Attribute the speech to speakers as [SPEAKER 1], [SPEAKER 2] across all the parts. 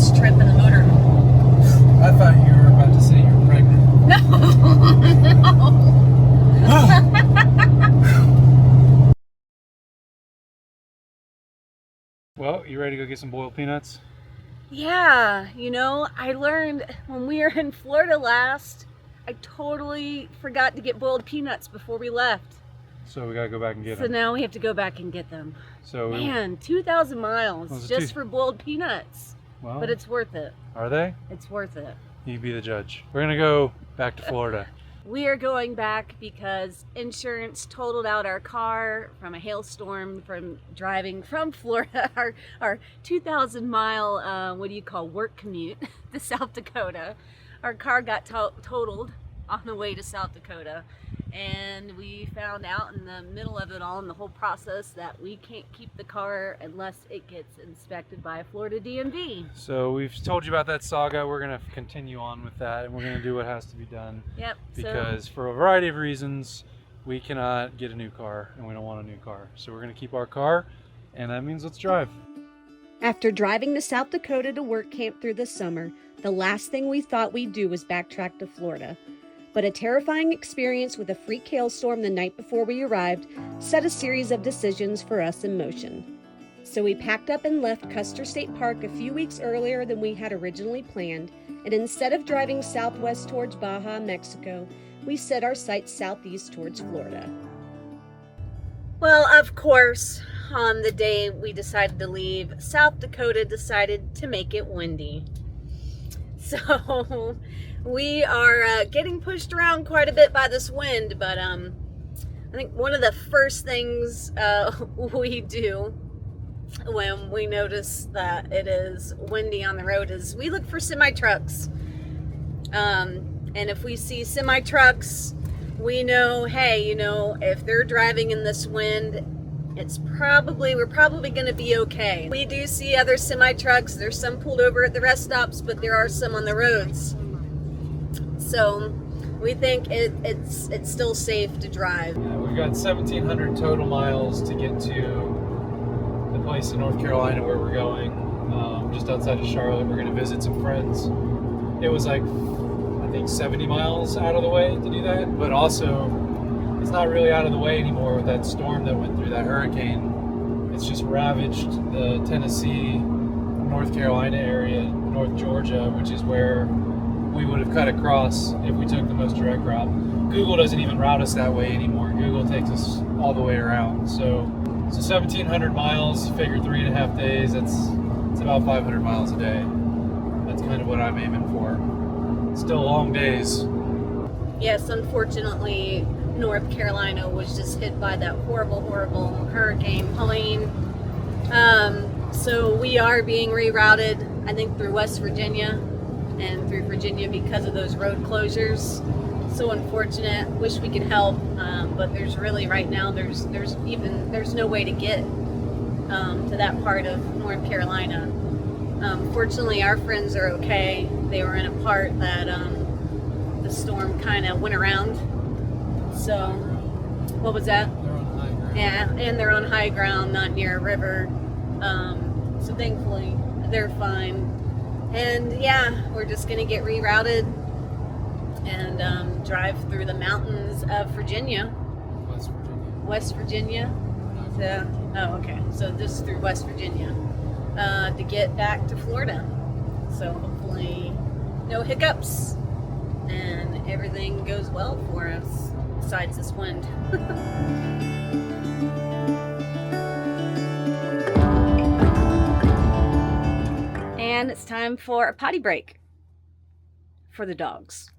[SPEAKER 1] first trip in the motorhome.
[SPEAKER 2] I thought you were about to say you were pregnant.
[SPEAKER 1] No.
[SPEAKER 2] Well, you ready to go get some boiled peanuts?
[SPEAKER 1] Yeah, you know, I learned when we were in Florida last, I totally forgot to get boiled peanuts before we left.
[SPEAKER 2] So we gotta go back and get
[SPEAKER 1] So
[SPEAKER 2] them.
[SPEAKER 1] now we have to go back and get them.
[SPEAKER 2] So
[SPEAKER 1] Man, 2,000 miles just for boiled peanuts.
[SPEAKER 2] Well,
[SPEAKER 1] But it's worth it.
[SPEAKER 2] are they?
[SPEAKER 1] It's worth it.
[SPEAKER 2] You be the judge. We're gonna go back to Florida.
[SPEAKER 1] We are going back because insurance totaled out our car from a hailstorm from driving from Florida, our 2,000 mile, work commute to South Dakota. Our car got totaled on the way to South Dakota. And we found out in the middle of it all, in the whole process, that we can't keep the car unless it gets inspected by a Florida DMV.
[SPEAKER 2] So we've told you about that saga. We're gonna continue on with that, and we're gonna do what has to be done.
[SPEAKER 1] Yep.
[SPEAKER 2] Because for a variety of reasons, we cannot get a new car, and we don't want a new car. So we're gonna keep our car, and that means let's drive.
[SPEAKER 3] After driving to South Dakota to work camp through the summer, the last thing we thought we'd do was backtrack to Florida. But a terrifying experience with a freak hailstorm the night before we arrived set a series of decisions for us in motion. So we packed up and left Custer State Park a few weeks earlier than we had originally planned, and instead of driving southwest towards Baja, Mexico, we set our sights southeast towards Florida.
[SPEAKER 1] Well, of course, on the day we decided to leave, South Dakota decided to make it windy. So we are getting pushed around quite a bit by this wind, but I think one of the first things we do when we notice that it is windy on the road is we look for semi-trucks. And if we see semi-trucks, we know, hey, you know, if they're driving in this wind, we're probably going to be okay. We do see other semi-trucks. There's some pulled over at the rest stops, but there are some on the roads. So we think it's still safe to drive.
[SPEAKER 2] Yeah, we've got 1,700 total miles to get to the place in North Carolina where we're going, just outside of Charlotte. We're going to visit some friends. It was like, I think 70 miles out of the way to do that, but also it's not really out of the way anymore with that storm that went through, that hurricane. It's just ravaged the Tennessee, North Carolina area, North Georgia, which is where we would have cut across if we took the most direct route. Google doesn't even route us that way anymore. Google takes us all the way around. So 1,700 miles, figure 3.5 days, it's about 500 miles a day. That's kind of what I'm aiming for. Still long days.
[SPEAKER 1] Yes, unfortunately, North Carolina was just hit by that horrible Hurricane Helene. So we are being rerouted, I think, through West Virginia and through Virginia because of those road closures. So unfortunate. Wish we could help, but there's really right now there's no way to get to that part of North Carolina. Fortunately, our friends are okay. They were in a part that the storm kind of went around. So, what was that?
[SPEAKER 2] They're on high ground.
[SPEAKER 1] Yeah, and they're on high ground, not near a river. So thankfully, they're fine. And yeah, we're just gonna get rerouted and drive through the mountains of Virginia. West Virginia. Oh, okay. So just through West Virginia to get back to Florida. So hopefully, no hiccups and everything goes well for us. Besides this wind. And it's time for a potty break for the dogs.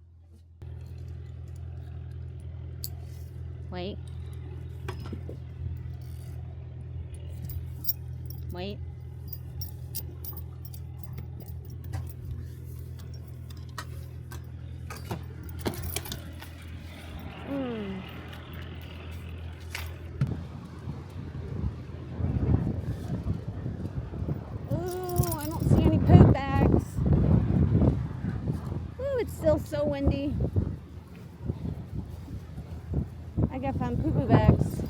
[SPEAKER 1] Wait. I don't see any poop bags. Ooh, it's still so windy. I gotta find poo-poo bags.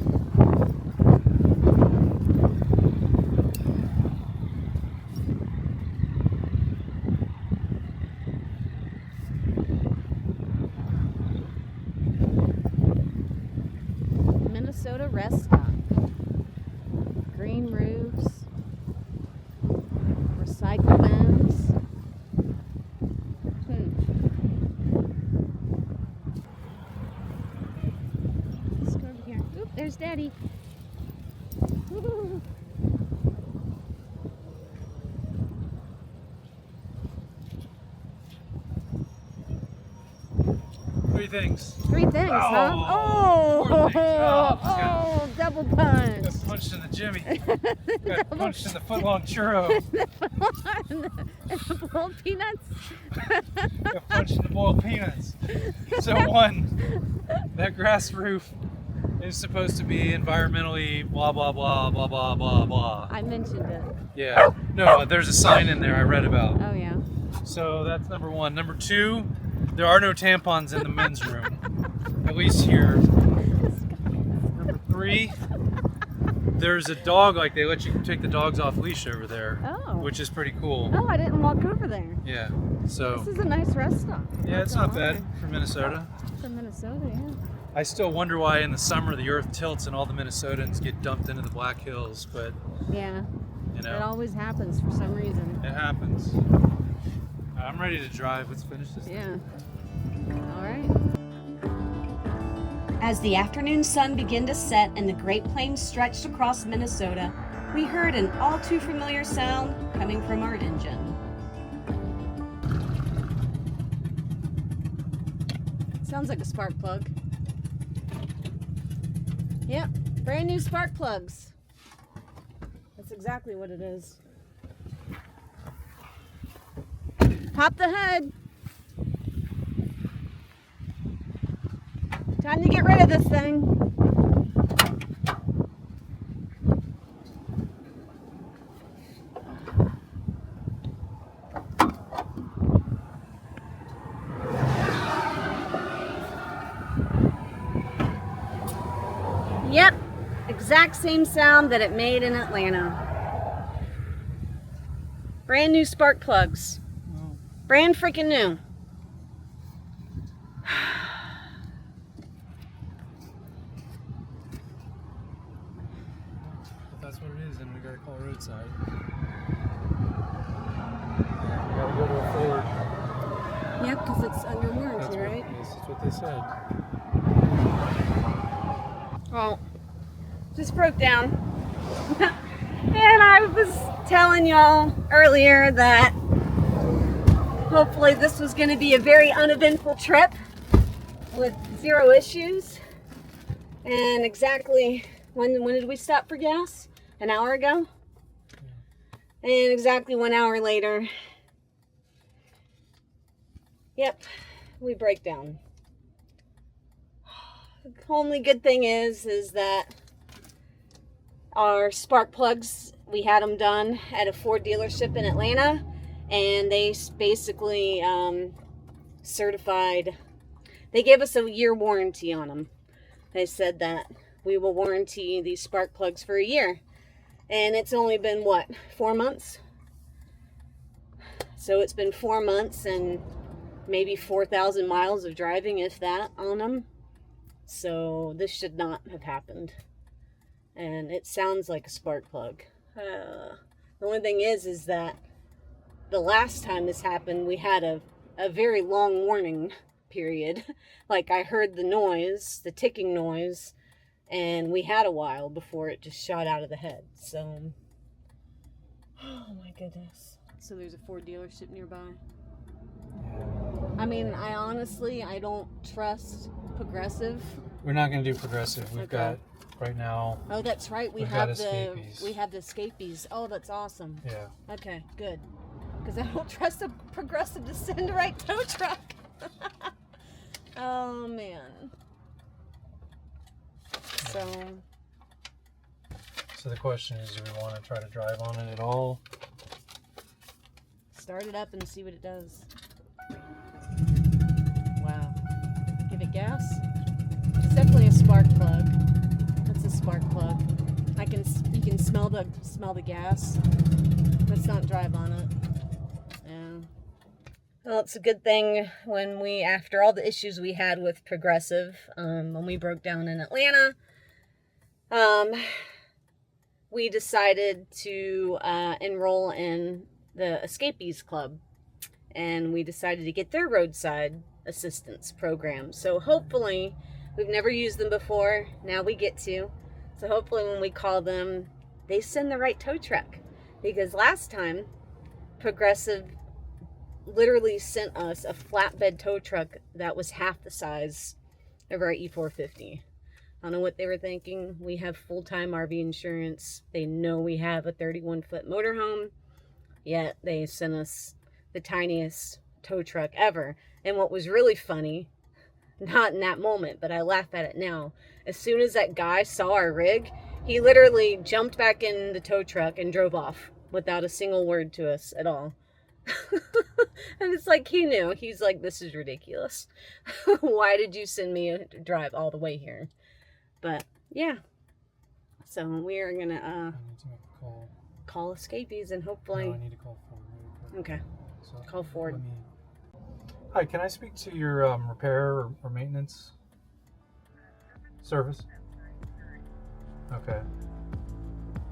[SPEAKER 3] rest stop. Green roofs, recycle bins. Let's go over here. Oop, there's Daddy. Woo-hoo.
[SPEAKER 2] Three things.
[SPEAKER 3] Three things, huh?
[SPEAKER 2] Oh, four things.
[SPEAKER 3] Oh, double punch.
[SPEAKER 2] Got punched in the Jimmy. Got punched in the footlong churro.
[SPEAKER 3] And the boiled peanuts.
[SPEAKER 2] Got punched in the boiled peanuts. So one, that grass roof is supposed to be environmentally blah blah blah blah blah blah blah.
[SPEAKER 3] I mentioned it.
[SPEAKER 2] Yeah. No, there's a sign in there I read about.
[SPEAKER 3] Oh yeah.
[SPEAKER 2] So that's number one. Number two, there are no tampons in the men's room. At least here. Number three, there's a dog, like they let you take the dogs off leash over there.
[SPEAKER 3] Oh.
[SPEAKER 2] Which is pretty cool.
[SPEAKER 3] Oh, I didn't walk over there.
[SPEAKER 2] Yeah. So
[SPEAKER 3] This is a nice rest stop.
[SPEAKER 2] yeah, it's not bad for Minnesota.
[SPEAKER 3] From Minnesota, yeah.
[SPEAKER 2] I still wonder why in the summer the earth tilts and all the Minnesotans get dumped into the Black Hills, but
[SPEAKER 3] Yeah.
[SPEAKER 2] you
[SPEAKER 3] It
[SPEAKER 2] know,
[SPEAKER 3] always happens for some reason.
[SPEAKER 2] it happens. I'm ready to drive. Let's finish this.
[SPEAKER 3] Yeah. All right.
[SPEAKER 1] As the afternoon sun began to set and the Great Plains stretched across Minnesota, we heard an all too familiar sound coming from our engine.
[SPEAKER 3] Sounds like a spark plug. Yep, brand new spark plugs. That's exactly what it is. Pop the hood. Time to get rid of this thing. Yep, exact same sound that it made in Atlanta. Brand new spark plugs. Brand freaking new.
[SPEAKER 2] If that's what it is, then we gotta call roadside. We gotta go to a Ford.
[SPEAKER 3] Yep, because it's under warranty, right?
[SPEAKER 2] Yes, that's what they said.
[SPEAKER 3] Well, just broke down. And I was telling y'all earlier that hopefully this was going to be a very uneventful trip with zero issues. And exactly, when did we stop for gas? An hour ago? And exactly 1 hour later, yep, we break down. The only good thing is that our spark plugs, we had them done at a Ford dealership in Atlanta, and they basically certified, they gave us a year warranty on them. They said that we will warranty these spark plugs for a year, and it's only been what, 4 months? So it's been 4 months and maybe 4,000 miles of driving, if that, on them. So this should not have happened. And it sounds like a spark plug. The only thing is that the last time this happened, we had a very long warning period. Like I heard the noise, the ticking noise, and we had a while before it just shot out of the head. So, oh my goodness. So there's a Ford dealership nearby. I mean, I don't trust Progressive.
[SPEAKER 2] We're not gonna do Progressive. We've
[SPEAKER 3] Okay.
[SPEAKER 2] got right now.
[SPEAKER 3] Oh, that's right. We
[SPEAKER 2] We've
[SPEAKER 3] have
[SPEAKER 2] got
[SPEAKER 3] the
[SPEAKER 2] Escapees.
[SPEAKER 3] Escapees. Oh, that's awesome.
[SPEAKER 2] Yeah.
[SPEAKER 3] Okay, good. Because I don't trust a Progressive to send a right tow truck. Oh man.
[SPEAKER 2] So the question is, do we want to try to drive on it at all?
[SPEAKER 3] Start it up and see what it does. Wow. Give it gas. It's definitely a spark plug. That's a spark plug. You can smell the gas. Let's not drive on it. Yeah. Well, it's a good thing when after all the issues we had with Progressive, when we broke down in Atlanta,
[SPEAKER 1] we decided to enroll in the Escapees Club, and we decided to get their roadside assistance program. So hopefully, we've never used them before, now we get to. So hopefully when we call them, they send the right tow truck. Because last time, Progressive literally sent us a flatbed tow truck that was half the size of our E450. I don't know what they were thinking. We have full-time RV insurance. They know we have a 31-foot motorhome, yet they sent us the tiniest tow truck ever. And what was really funny, not in that moment, but I laugh at it now, as soon as that guy saw our rig, he literally jumped back in the tow truck and drove off without a single word to us at all. And it's like he knew. He's like, this is ridiculous. Why did you send me to drive all the way here? But yeah, so we are gonna
[SPEAKER 2] I need to make a call.
[SPEAKER 1] Call Escapees and hopefully.
[SPEAKER 2] No, I need to call Ford really quick.
[SPEAKER 1] Okay.
[SPEAKER 2] So
[SPEAKER 1] Call Ford.
[SPEAKER 2] Hi, can I speak to your repair or maintenance service? Okay.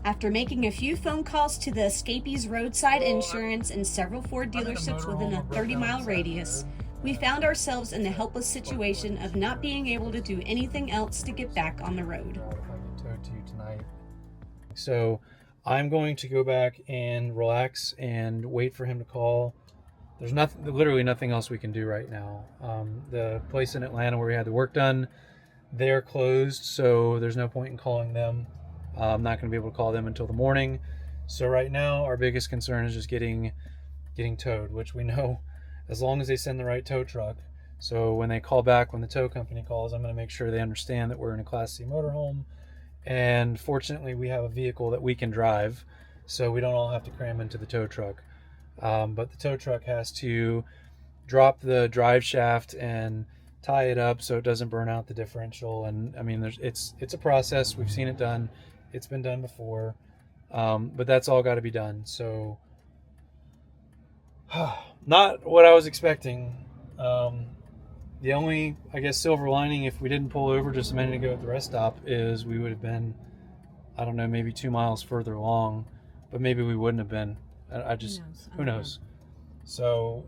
[SPEAKER 3] After making a few phone calls to the Escapees roadside insurance and several Ford dealerships within a 30-mile radius, we found ourselves in the helpless situation of not being able to do anything else to get back on the road.
[SPEAKER 2] If I get towed to you tonight. So I'm going to go back and relax and wait for him to call. There's literally nothing else we can do right now. The place in Atlanta where we had the work done, they're closed, so there's no point in calling them. I'm not going to be able to call them until the morning. So right now, our biggest concern is just getting towed, which we know as long as they send the right tow truck. So when they call back, when the tow company calls, I'm going to make sure they understand that we're in a Class C motorhome. And fortunately, we have a vehicle that we can drive, so we don't all have to cram into the tow truck. But the tow truck has to drop the drive shaft and tie it up so it doesn't burn out the differential. And I mean, it's a process. We've seen it done. It's been done before, but that's all got to be done. So not what I was expecting. The only, I guess, silver lining, if we didn't pull over just a minute ago at the rest stop, is we would have been, I don't know, maybe 2 miles further along, but maybe we wouldn't have been. Who knows? So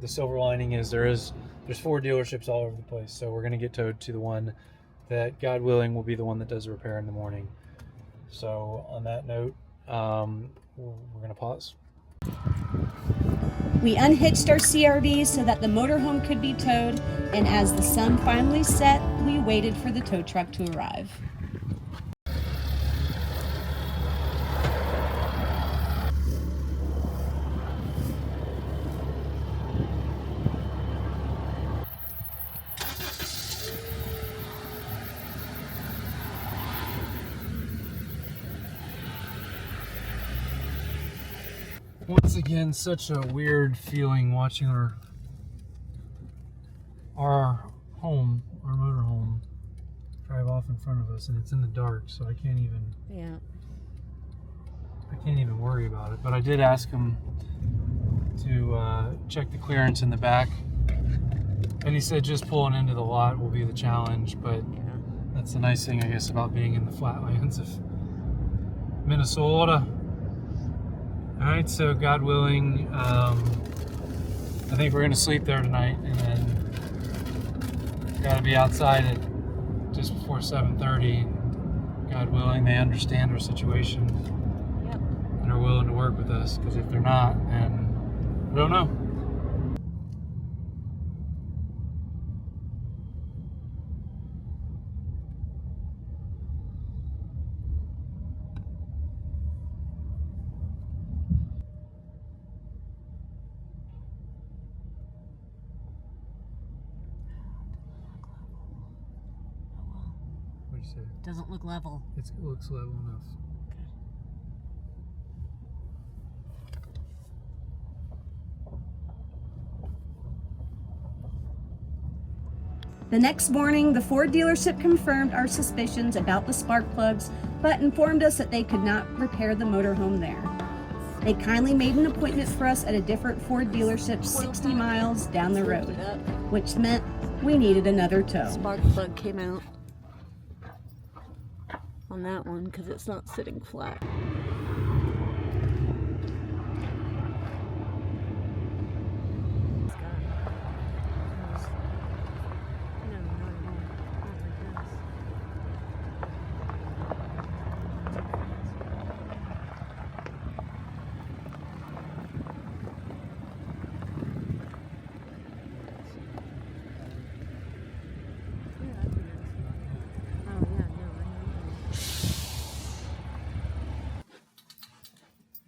[SPEAKER 2] the silver lining is there's 4 dealerships all over the place. So we're going to get towed to the one that, God willing, will be the one that does the repair in the morning. So on that note, we're going to pause.
[SPEAKER 3] We unhitched our CRV so that the motorhome could be towed, and as the sun finally set, we waited for the tow truck to arrive.
[SPEAKER 2] Once again, such a weird feeling watching our motorhome drive off in front of us, and it's in the dark, so I can't even worry about it. But I did ask him to check the clearance in the back, and he said just pulling into the lot will be the challenge. But that's the nice thing, I guess, about being in the flatlands of Minnesota. Alright, so God willing, I think we're going to sleep there tonight, and then got to be outside at just before 7:30. God willing, they understand our situation and are willing to work with us, because if they're not, then I don't know.
[SPEAKER 1] Doesn't look level.
[SPEAKER 2] It looks level enough.
[SPEAKER 3] The next morning, the Ford dealership confirmed our suspicions about the spark plugs, but informed us that they could not repair the motorhome there. They kindly made an appointment for us at a different Ford dealership 60 miles down the road, which meant we needed another tow.
[SPEAKER 1] Spark plug came out on that one because it's not sitting flat.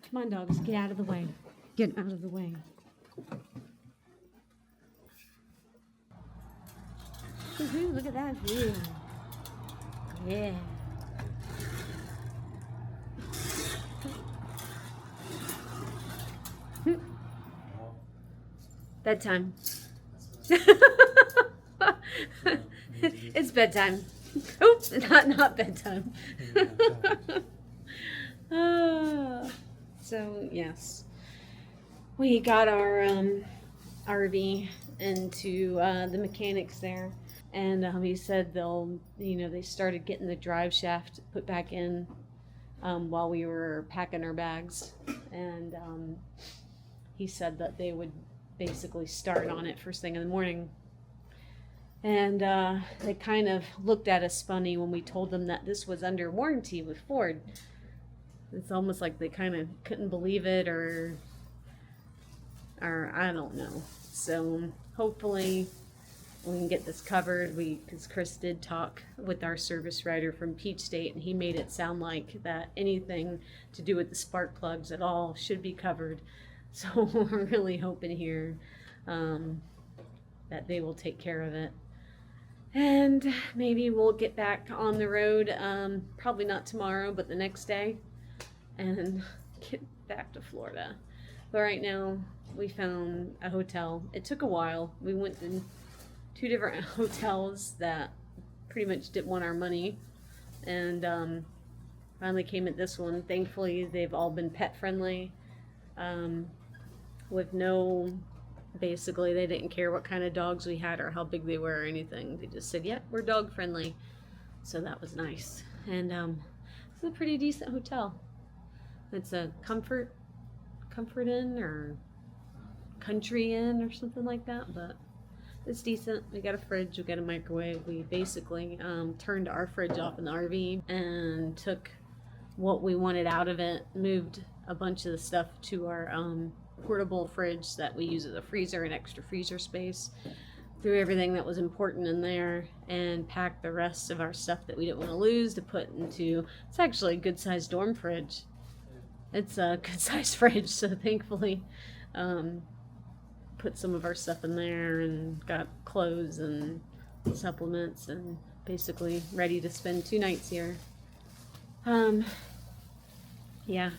[SPEAKER 3] Come on, dogs, get out of the way. Get out of the way. Woohoo, look at that view. Yeah. Bedtime. It's bedtime. Oh, not bedtime. So yes, we got our RV into the mechanics there, and he said they started getting the drive shaft put back in while we were packing our bags, and he said that they would basically start on it first thing in the morning. And they kind of looked at us funny when we told them that this was under warranty with Ford. It's almost like they kind of couldn't believe it, or I don't know. So hopefully we can get this covered. Because Chris did talk with our service writer from Peach State, and he made it sound like that anything to do with the spark plugs at all should be covered. So we're really hoping here that they will take care of it. And maybe we'll get back on the road, probably not tomorrow, but the next day, and get back to Florida. But right now, we found a hotel. It took a while. We went to 2 different hotels that pretty much didn't want our money, and finally came at this one. Thankfully, they've all been pet friendly, with no... Basically, they didn't care what kind of dogs we had or how big they were or anything. They just said, yeah, we're dog friendly. So that was nice. And it's a pretty decent hotel. It's a comfort inn or country inn or something like that. But it's decent. We got a fridge. We got a microwave. We basically turned our fridge off in the RV and took what we wanted out of it, moved a bunch of the stuff to our portable fridge that we use as a freezer and extra freezer space, threw everything that was important in there, and packed the rest of our stuff that we didn't want to lose to put into... It's actually a good sized dorm fridge. It's a good sized fridge, so thankfully put some of our stuff in there and got clothes and supplements and basically ready to spend 2 nights here. Yeah,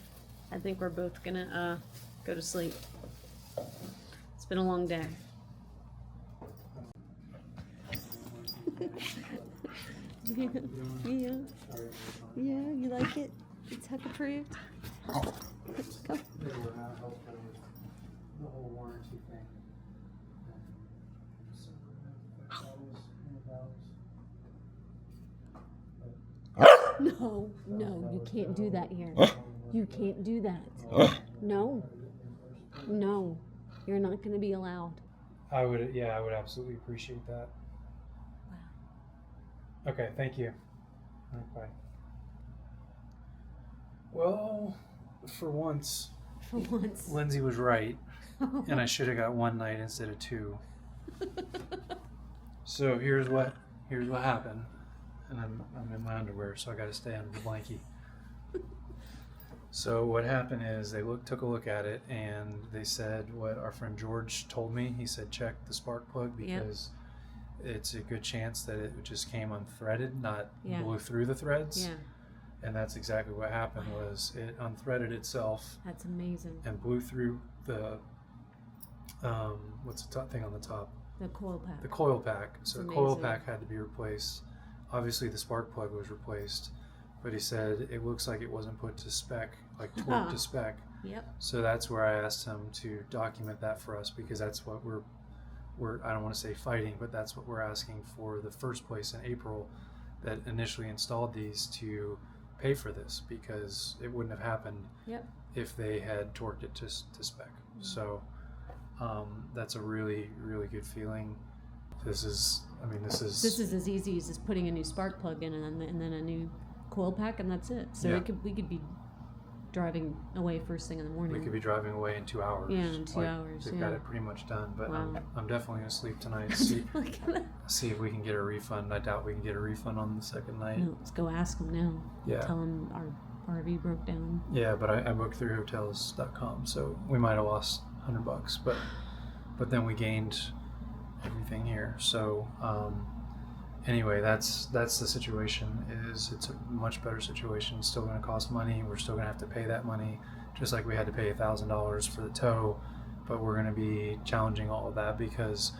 [SPEAKER 3] I think we're both gonna go to sleep. It's been a long day. Yeah, you like it? It's Huck approved. Go.
[SPEAKER 2] The whole warranty thing.
[SPEAKER 3] No, you can't do that here. You can't do that. No, you're not going to be allowed.
[SPEAKER 2] I would absolutely appreciate that.
[SPEAKER 3] Wow.
[SPEAKER 2] Okay, thank you. Okay. Well, for once, Lindsay was right, and I should have got 1 night instead of 2. So here's what happened, and I'm in my underwear, so I got to stay under the blankie. So what happened is they took a look at it, and they said what our friend George told me. He said check the spark plug because it's a good chance that it just came unthreaded, not blew through the threads. Yeah. And that's exactly what happened. Was it unthreaded itself.
[SPEAKER 3] That's amazing.
[SPEAKER 2] And blew through the what's the thing on the top?
[SPEAKER 3] The coil pack.
[SPEAKER 2] The coil pack.
[SPEAKER 3] That's
[SPEAKER 2] so
[SPEAKER 3] amazing.
[SPEAKER 2] The coil pack had to be replaced. Obviously the spark plug was replaced, but he said it looks like it wasn't put to spec, like torqued to spec.
[SPEAKER 3] Yep.
[SPEAKER 2] So that's where I asked him to document that for us, because that's what we're I don't want to say fighting, but that's what we're asking for the first place in April that initially installed these to pay for this because it wouldn't have happened
[SPEAKER 3] Yep.
[SPEAKER 2] if they had torqued it to spec. So that's a really, really good feeling. This is
[SPEAKER 3] as easy as just putting a new spark plug in and then a new coil pack, and that's it. So we could be driving away first thing in the morning.
[SPEAKER 2] We could be driving away in 2 hours.
[SPEAKER 3] Yeah, in 2 hours.
[SPEAKER 2] We've got it pretty much done, but
[SPEAKER 3] Wow.
[SPEAKER 2] I'm definitely gonna sleep tonight. See if we can get a refund. I doubt we can get a refund on the second night.
[SPEAKER 3] No, let's go ask them now.
[SPEAKER 2] Yeah.
[SPEAKER 3] Tell them our RV broke down.
[SPEAKER 2] Yeah, but I booked through hotels.com, so we might have lost $100, but then we gained everything here. So anyway, that's the situation. It's a much better situation. It's still going to cost money. We're still going to have to pay that money, just like we had to pay $1,000 for the tow. But we're going to be challenging all of that because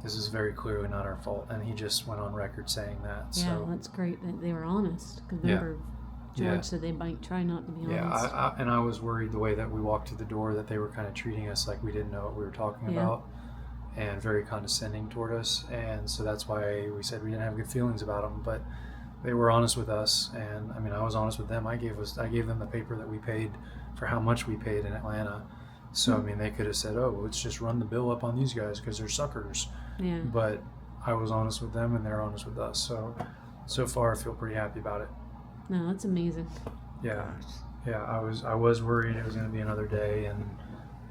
[SPEAKER 2] this is very clearly not our fault. And he just went on record saying that.
[SPEAKER 3] Yeah,
[SPEAKER 2] so
[SPEAKER 3] that's great that they were honest. Because remember, George said they might try not to be honest.
[SPEAKER 2] Yeah, and I was worried the way that we walked through the door that they were kind of treating us like we didn't know what we were talking about. And very condescending toward us, and so that's why we said we didn't have good feelings about them. But they were honest with us, and I mean I was honest with them. I gave them the paper that we paid for how much we paid in Atlanta. So I mean they could have said, oh, let's just run the bill up on these guys because they're suckers.
[SPEAKER 3] Yeah.
[SPEAKER 2] But I was honest with them, and they're honest with us. So far I feel pretty happy about it.
[SPEAKER 3] No, that's amazing.
[SPEAKER 2] Yeah, yeah. I was worried it was going to be another day and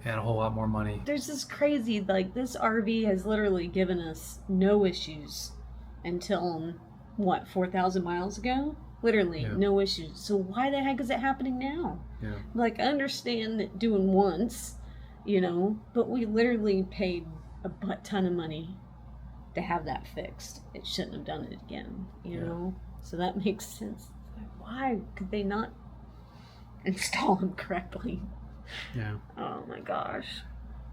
[SPEAKER 2] a whole lot more money.
[SPEAKER 3] There's this crazy, like, this RV has literally given us no issues until, 4,000 miles ago? Literally, no issues. So why the heck is it happening now?
[SPEAKER 2] Yeah.
[SPEAKER 3] Like, I understand that doing once, but we literally paid a butt ton of money to have that fixed. It shouldn't have done it again, you know? So that makes sense. Like, why could they not install them correctly?
[SPEAKER 2] Yeah.
[SPEAKER 3] Oh my gosh.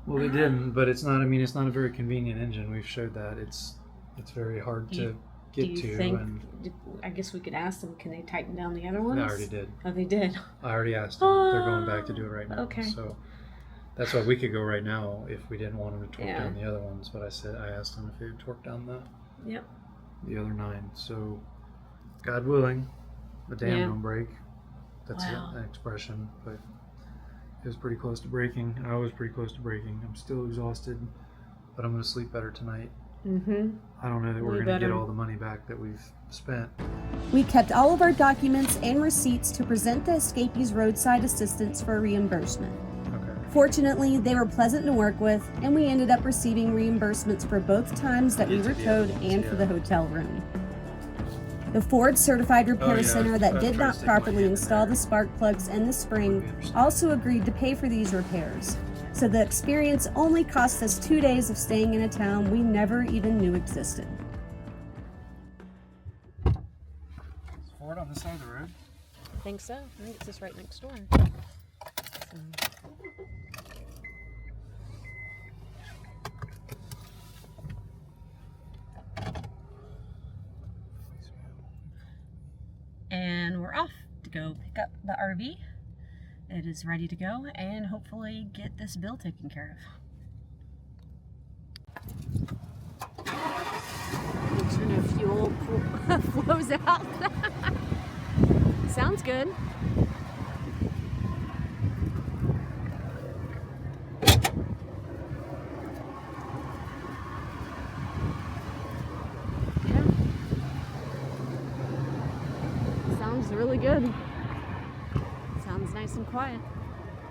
[SPEAKER 2] Well, they didn't, but it's not a very convenient engine. We've showed that. It's very hard to get to. And
[SPEAKER 3] I guess we could ask them, can they tighten down the other ones?
[SPEAKER 2] I already did.
[SPEAKER 3] Oh, they did?
[SPEAKER 2] I already asked them. They're going back to do it right now.
[SPEAKER 3] Okay.
[SPEAKER 2] So that's why we could go right now if we didn't want them to torque down the other ones. But I asked them if they would torque down the other 9. So God willing, the dam don't break. That's an expression, but it was pretty close to breaking. I was pretty close to breaking. I'm still exhausted, but I'm going to sleep better tonight.
[SPEAKER 3] Mm-hmm.
[SPEAKER 2] I don't know that we're going to get all the money back that we've spent.
[SPEAKER 3] We kept all of our documents and receipts to present the escapees roadside assistance for reimbursement.
[SPEAKER 2] Okay.
[SPEAKER 3] Fortunately, they were pleasant to work with, and we ended up receiving reimbursements for both times that we were towed and for the hotel room. The Ford Certified Repair Center that did not properly install the spark plugs and the spring also agreed to pay for these repairs. So the experience only cost us 2 days of staying in a town we never even knew existed.
[SPEAKER 2] Is Ford on this side of the road?
[SPEAKER 3] I think so. I think it's just right next door. And we're off to go pick up the RV. It is ready to go and hopefully get this bill taken care of. Make sure no fuel flows out. Sounds good. Really good. Sounds nice and quiet.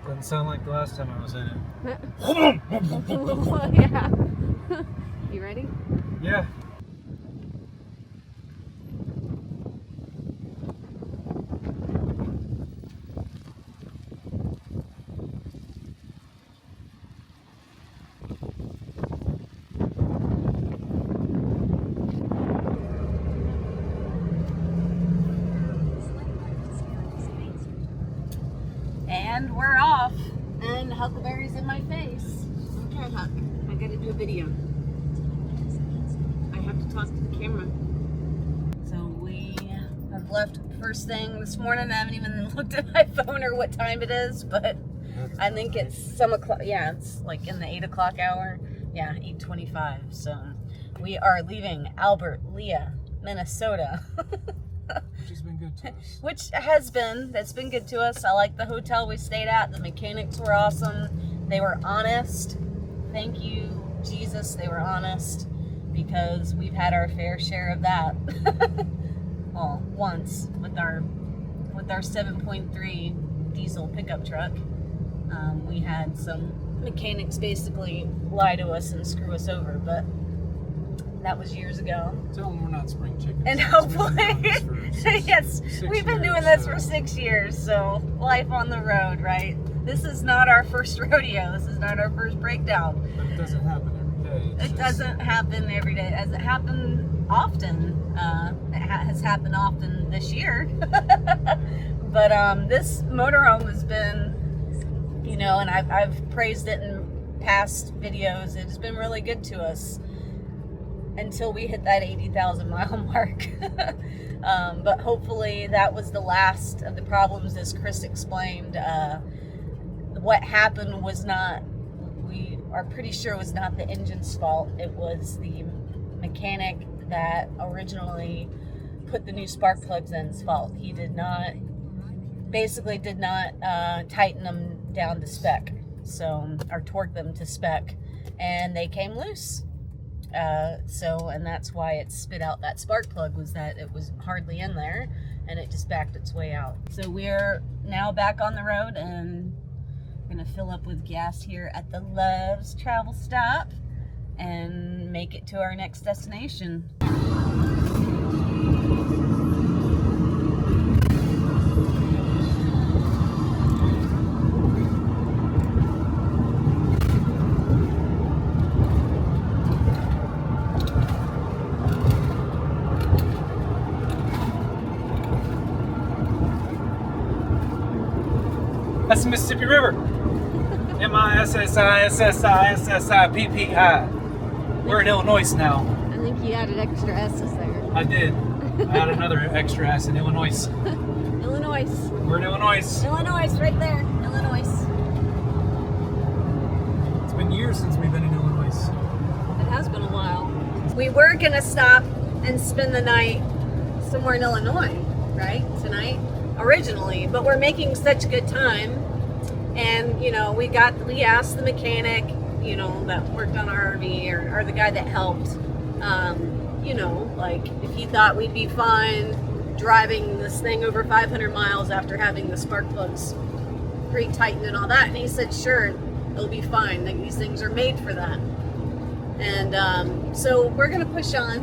[SPEAKER 2] Doesn't sound like the last time I was in it.
[SPEAKER 3] Yeah. You ready?
[SPEAKER 2] Yeah.
[SPEAKER 3] And we're off. And Huckleberry's in my face. Okay, Huck. I gotta do a video. I have to talk to the camera. So we have left first thing this morning. I haven't even looked at my phone or what time it is, but I think it's some o'clock. Yeah, it's like in the 8 o'clock hour. Yeah, 8:25. So we are leaving Albert Lea, Minnesota.
[SPEAKER 2] Which has been good to us.
[SPEAKER 1] Which has been, that's been good to us. I like the hotel we stayed at. The mechanics were awesome. They were honest. Thank you, Jesus, they were honest, because we've had our fair share of that. Well, once with our 7.3 diesel pickup truck. We had some mechanics basically lie to us and screw us over, but that was years ago.
[SPEAKER 2] Tell them we're not spring chickens.
[SPEAKER 1] And hopefully, yes, we've been doing this for 6 years, so life on the road, right? This is not our first rodeo. This is not our first breakdown.
[SPEAKER 2] But it doesn't happen every day.
[SPEAKER 1] It doesn't happen every day. As it happened often. It has happened often this year. But this motorhome has been, you know, and I've praised it in past videos. It's been really good to us until we hit that 80,000 mile mark. But hopefully that was the last of the problems, as Chris explained. What happened was not, we are pretty sure it was not the engine's fault. It was the mechanic that originally put the new spark plugs in's fault. He did not tighten them down to spec, or torque them to spec, and they came loose. And that's why it spit out that spark plug, was that it was hardly in there and it just backed its way out. So we're now back on the road and gonna fill up with gas here at the Love's travel stop and make it to our next destination.
[SPEAKER 2] That's the Mississippi River. MISSISSISSIPPI. We're in Illinois now.
[SPEAKER 1] I think you added extra S's there.
[SPEAKER 2] I did. I had another extra S in Illinois.
[SPEAKER 1] Illinois.
[SPEAKER 2] We're in Illinois.
[SPEAKER 1] Illinois, right there. Illinois.
[SPEAKER 2] It's been years since we've been in Illinois.
[SPEAKER 1] It has been a while. We were gonna stop and spend the night somewhere in Illinois, right? Tonight, originally, but we're making such good time. And, you know, we asked the mechanic, you know, that worked on our RV, or the guy that helped, you know, like, if he thought we'd be fine driving this thing over 500 miles after having the spark plugs re-tightened and all that. And he said, sure, it'll be fine. Like, these things are made for that. And so we're going to push on.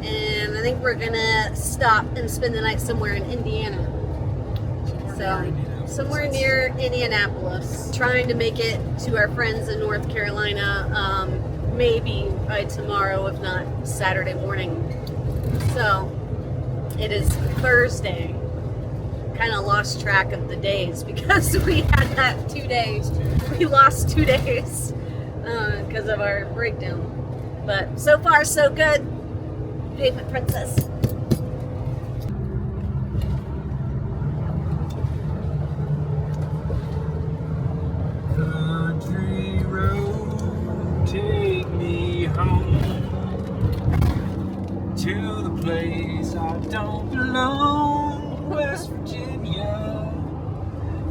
[SPEAKER 1] And I think we're going to stop and spend the night somewhere in Indiana. Somewhere near Indianapolis, trying to make it to our friends in North Carolina, maybe by tomorrow, if not Saturday morning. So it is Thursday. Kind of lost track of the days because we had that 2 days. We lost 2 days because of our breakdown. But so far, so good. Pavement Princess.
[SPEAKER 2] Country road, take me home to the place I don't belong, West Virginia.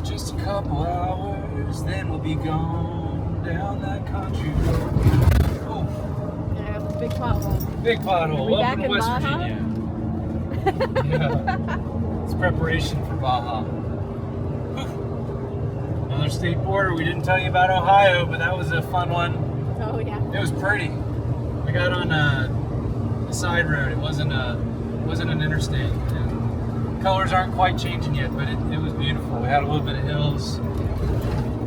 [SPEAKER 2] Just a couple hours, then we'll be gone down that country road. Oh,
[SPEAKER 1] Yeah, big pothole.
[SPEAKER 2] big pothole. Welcome to West
[SPEAKER 1] Baja?
[SPEAKER 2] Virginia. Yeah, it's preparation for Baja. Another state border. We didn't tell you about Ohio, but that was a fun one.
[SPEAKER 1] Oh yeah.
[SPEAKER 2] It was pretty. I got on a side road. It wasn't an interstate. And colors aren't quite changing yet, but it was beautiful. We had a little bit of hills.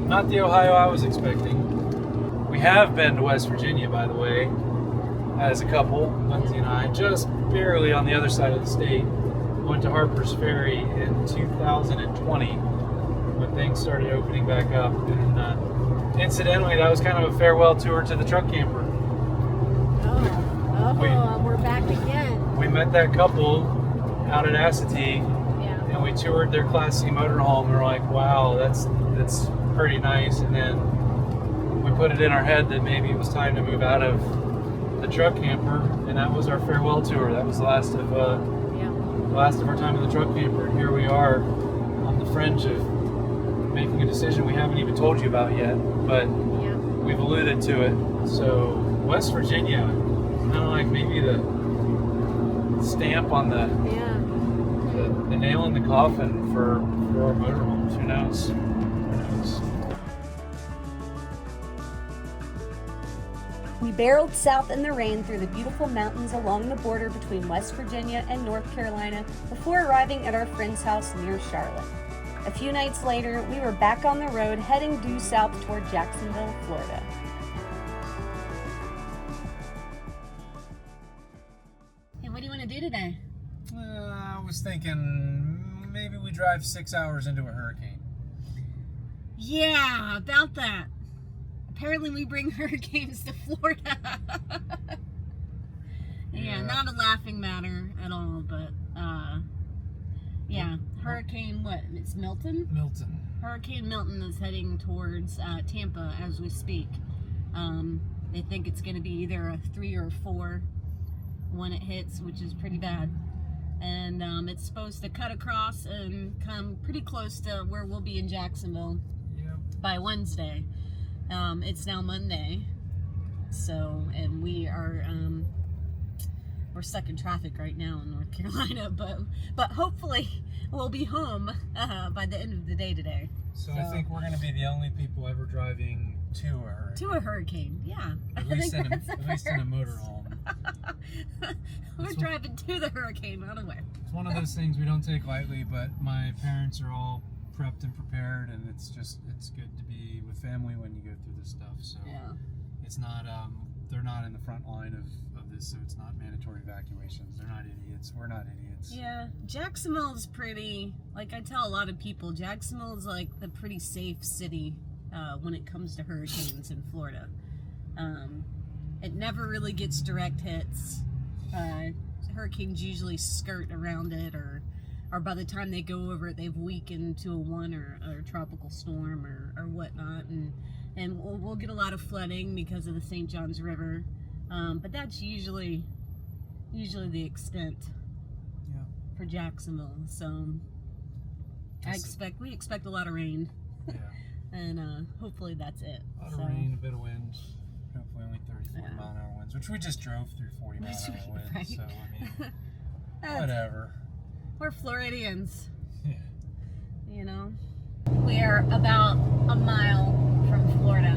[SPEAKER 2] Not the Ohio I was expecting. We have been to West Virginia, by the way, as a couple, Lindsay and I, just barely on the other side of the state. Went to Harper's Ferry in 2020. When things started opening back up, and incidentally, that was kind of a farewell tour to the truck camper.
[SPEAKER 1] We're back again.
[SPEAKER 2] We met that couple out at Assateague, and we toured their Class C motorhome. And we're like, wow, that's pretty nice. And then we put it in our head that maybe it was time to move out of the truck camper, and that was our farewell tour. That was the last of last of our time in the truck camper, and here we are on the fringe of making a decision we haven't even told you about yet, but
[SPEAKER 1] Yeah.
[SPEAKER 2] we've alluded to it. So West Virginia, kind of like maybe the stamp on the nail in the coffin for our motorhomes. Who knows? Who knows?
[SPEAKER 3] We barreled south in the rain through the beautiful mountains along the border between West Virginia and North Carolina before arriving at our friend's house near Charlotte. A few nights later, we were back on the road heading due south toward Jacksonville, Florida.
[SPEAKER 1] Hey, what do you want to do today?
[SPEAKER 2] I was thinking maybe we drive 6 hours into a hurricane.
[SPEAKER 1] Yeah, about that. Apparently we bring hurricanes to Florida. Yeah, not a laughing matter at all, but yeah, Hurricane what? It's Milton?
[SPEAKER 2] Milton.
[SPEAKER 1] Hurricane Milton is heading towards Tampa as we speak. They think it's going to be either a 3 or a 4 when it hits, which is pretty bad. And it's supposed to cut across and come pretty close to where we'll be in Jacksonville by Wednesday. It's now Monday, so, and we are we're stuck in traffic right now in North Carolina, but hopefully we'll be home by the end of the day today.
[SPEAKER 2] So I think we're going to be the only people ever driving to a hurricane.
[SPEAKER 1] To a hurricane, yeah.
[SPEAKER 2] At least in a motorhome.
[SPEAKER 1] We're driving to the hurricane, not away.
[SPEAKER 2] It's one of those things we don't take lightly, but my parents are all prepped and prepared, and it's good to be with family when you go through this stuff. So
[SPEAKER 1] Yeah.
[SPEAKER 2] it's not they're not in the front line of this, so it's not mandatory evacuations. They're not idiots. We're not idiots.
[SPEAKER 1] Yeah, Jacksonville's pretty, like I tell a lot of people, Jacksonville is like the pretty safe city when it comes to hurricanes in Florida. It never really gets direct hits. Hurricanes usually skirt around it, or by the time they go over it, they've weakened to a 1 or a tropical storm or whatnot, and we'll get a lot of flooding because of the St. Johns River, but that's usually the extent for Jacksonville. So we expect a lot of rain.
[SPEAKER 2] Yeah.
[SPEAKER 1] And hopefully that's it.
[SPEAKER 2] A lot of rain, a bit of wind. Hopefully only 30, 40 mile an hour winds, which we just drove through 40 mile an hour winds.
[SPEAKER 1] Right.
[SPEAKER 2] So I mean, whatever.
[SPEAKER 1] We're Floridians.
[SPEAKER 2] Yeah.
[SPEAKER 1] You know, we are about a mile from Florida.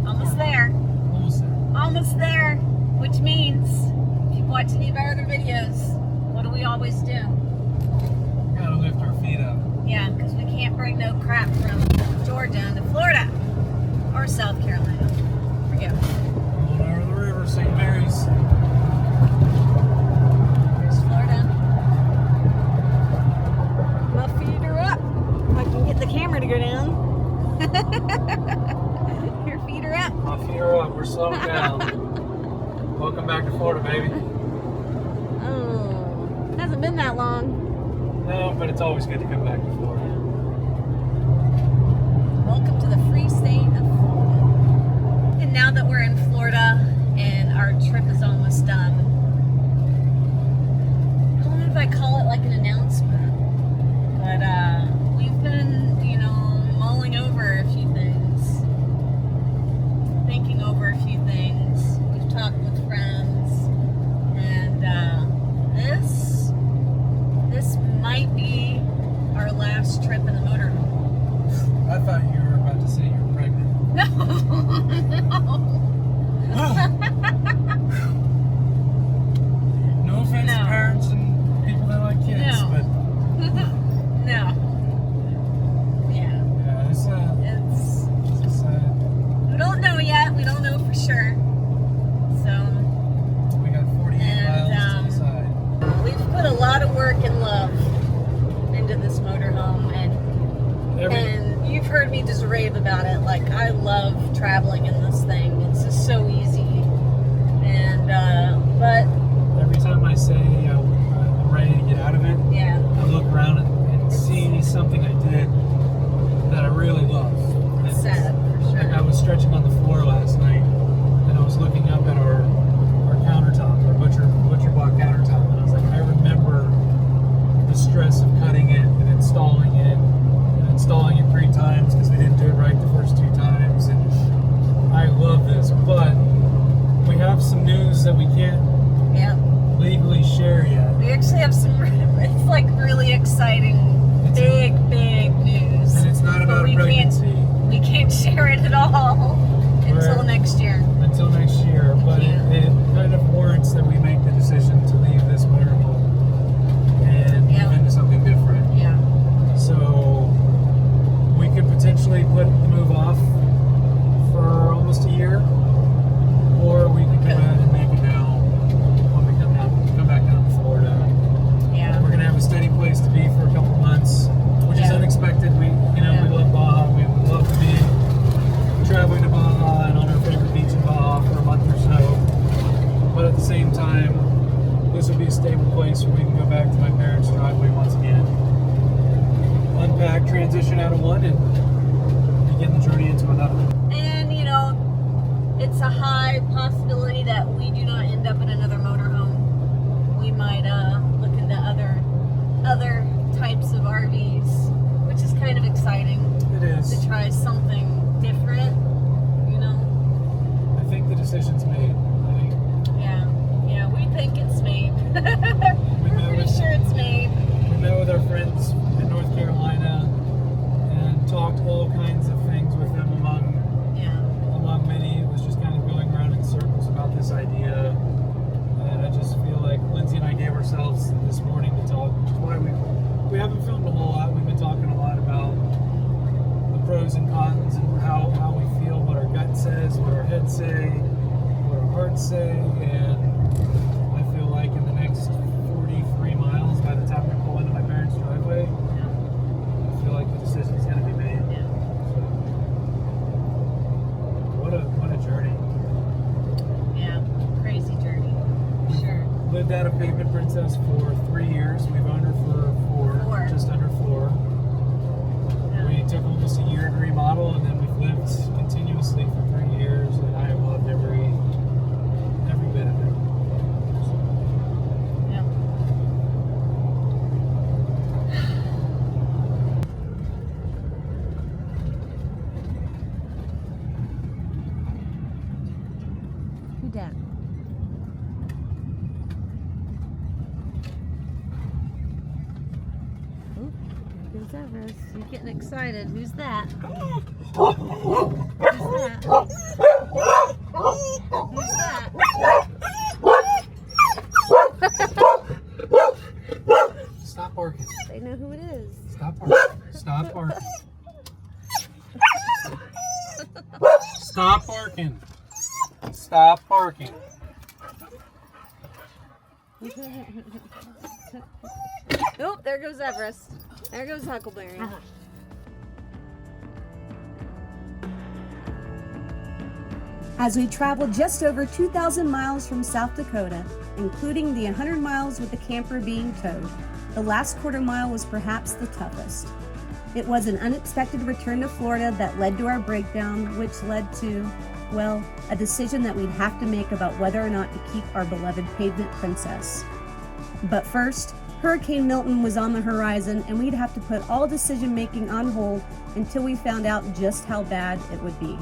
[SPEAKER 1] Almost there. Almost there. Which means, if you watch any of our other videos, what do we always do?
[SPEAKER 2] Gotta lift our feet up.
[SPEAKER 1] Yeah, because we can't bring no crap from Georgia into Florida or South Carolina. Forget it.
[SPEAKER 2] Going over the river, St. Mary's.
[SPEAKER 1] Here's Florida. My feet are up. I can get the camera to go down. Your feet are up.
[SPEAKER 2] My feet are up. We're slowing down. Welcome back to Florida, baby.
[SPEAKER 1] Oh, hasn't been that long.
[SPEAKER 2] No, but it's always good to come back to Florida.
[SPEAKER 1] Welcome to the free state of Florida. And now that we're in Florida and our trip is almost done, I don't know if I call it like an announcement, but we've been, mulling over a few things, thinking over a few things. We've talked with friends, and this might be our last trip in the motorhome.
[SPEAKER 2] I thought you were about to say you're pregnant.
[SPEAKER 1] No.
[SPEAKER 2] have some news that we can't
[SPEAKER 1] Yeah.
[SPEAKER 2] legally share yet.
[SPEAKER 1] We actually have some, it's like really exciting,
[SPEAKER 2] It's
[SPEAKER 1] big news.
[SPEAKER 2] And it's not
[SPEAKER 1] But
[SPEAKER 2] about
[SPEAKER 1] we
[SPEAKER 2] pregnancy
[SPEAKER 1] We can't share it at all until
[SPEAKER 2] We're-
[SPEAKER 1] next year.
[SPEAKER 2] until next year, but it kind of warrants that we make the decision to leave this motorhome and
[SPEAKER 1] Yeah.
[SPEAKER 2] move into something different.
[SPEAKER 1] Yeah.
[SPEAKER 2] So we could potentially put the move off for almost a year, or we could go ahead and make it now when we come back down to Florida.
[SPEAKER 1] Yeah.
[SPEAKER 2] We're gonna have a steady place to be for a couple months, which is
[SPEAKER 1] Yeah.
[SPEAKER 2] unexpected. We love Baja. We would love to be traveling to Baja and on our favorite beach in Baja for a month or so. But at the same time, this would be a stable place where we can go back to my parents' driveway once again, unpack, transition out of one, and begin the journey into another.
[SPEAKER 1] And it's a high possibility that we do not end up in another motorhome. We might look into other types of RVs, which is kind of exciting
[SPEAKER 2] It is.
[SPEAKER 1] to try something different.
[SPEAKER 2] I think the decision's made.
[SPEAKER 1] Yeah, we think it's made.
[SPEAKER 2] We
[SPEAKER 1] We're
[SPEAKER 2] know
[SPEAKER 1] pretty
[SPEAKER 2] it.
[SPEAKER 1] sure it's made.
[SPEAKER 2] We met with our friends in North Carolina and talked all kinds of things with them among many. It was just kind of going around in circles about this idea. And I just feel like Lindsay and I gave ourselves this morning to talk, which is why we haven't filmed a whole lot. We've been talking a lot about the pros and cons and how we feel, what our gut says, what our heads say, what our hearts say, and I feel like in the next 43 miles, by the time we pull into my parents' driveway, I feel like the decision's going to be made.
[SPEAKER 1] Yeah.
[SPEAKER 2] So, what a journey.
[SPEAKER 1] Yeah, crazy journey. Sure.
[SPEAKER 2] Lived out of Pavement Princess for 3 years. We've owned her for
[SPEAKER 1] Four.
[SPEAKER 2] just under 4.
[SPEAKER 1] Yeah.
[SPEAKER 2] We took almost a year to remodel, and then we've lived continuously for 3 years, and I have loved every bit of it.
[SPEAKER 1] Yeah.
[SPEAKER 3] Who dat? Oh, there goes Everest. He's getting excited. Who's that? Who's that? Who's that?
[SPEAKER 2] Stop barking.
[SPEAKER 3] They know who it is.
[SPEAKER 2] Stop barking. Stop barking. Stop barking. Stop barking.
[SPEAKER 3] Oh, there goes Everest. There goes Huckleberry. As we traveled just over 2,000 miles from South Dakota, including the 100 miles with the camper being towed, the last quarter mile was perhaps the toughest. It was an unexpected return to Florida that led to our breakdown, which led to, well, a decision that we'd have to make about whether or not to keep our beloved Pavement Princess. But first, Hurricane Milton was on the horizon, and we'd have to put all decision making on hold until we found out just how bad it would be.